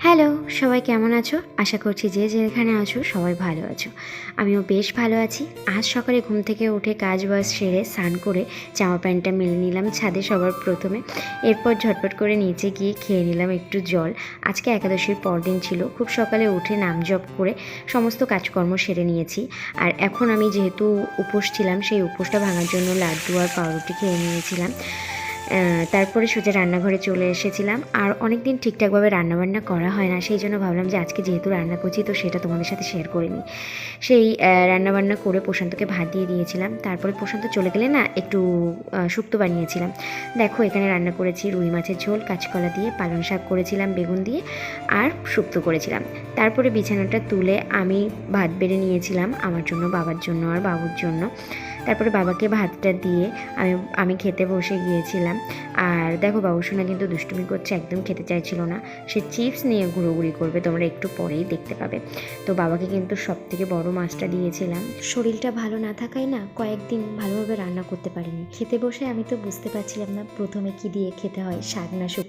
Hello, সবাই কেমন আছো? আশা করছি যে যেখানে আছো সবাই ভালো আছো। আমিও বেশ ভালো আছি। আজ সকালে ঘুম থেকে উঠে কাজ-বাজ সেরে স্নান করে জামা প্যান্টটা মেলে নিলাম ছাদে সবার প্রথমে। এরপর ঝটপট করে নিচে গিয়ে খেয়ে নিলাম একটু জল। আজকে একাদশীর পরদিন ছিল। খুব সকালে উঠে নাম জপ করে সমস্ত কাজকর্ম সেরে নিয়েছি। আর এখন আমি যেহেতু উপোস ছিলাম, সেই উপোসটা ভাঙার জন্য লাড্ডু আর পাউরুটি খেয়ে নিয়েছিলাম। তারপরে সোজা রান্নাঘরে চলে এসেছিলাম। আর অনেক দিন ঠিকঠাকভাবে রান্নাবান্না করা হয় না, সেই জন্য ভাবলাম যে আজকে যেহেতু রান্না করছি তো সেটা তোমাদের সাথে শেয়ার করে নিই। সেই রান্নাবান্না করে প্রশান্তকে ভাত দিয়ে দিয়েছিলাম। তারপরে প্রশান্ত চলে গেলে না একটু শুক্তো বানিয়েছিলাম। দেখো এখানে রান্না করেছি রুই মাছের ঝোল, কাঁচকলা দিয়ে, পালং শাক করেছিলাম বেগুন দিয়ে, আর শুক্তো করেছিলাম। তারপরে বিছানাটা তুলে আমি ভাত বেড়ে নিয়েছিলাম আমার জন্য, বাবার জন্য আর বাবুর জন্য। তারপরে বাবাকে ভাতটা দিয়ে আমি খেতে বসে গিয়েছিলাম। আর দেখো বাবুসোনা কিন্তু দুষ্টুমি করছে, একদম খেতে চাইছিল না। সে চিপস নিয়ে ঘুরোঘুরি করবে, তোমরা একটু পরেই দেখতে পাবে। তো বাবাকে কিন্তু সবথেকে বড় মাছটা দিয়েছিলাম। শরীরটা ভালো না থাকায় না কয়েকদিন ভালোভাবে রান্না করতে পারিনি। খেতে বসে আমি তো বুঝতে পারছিলাম না প্রথমে কি দিয়ে খেতে হয়, শাক না শুক্তো।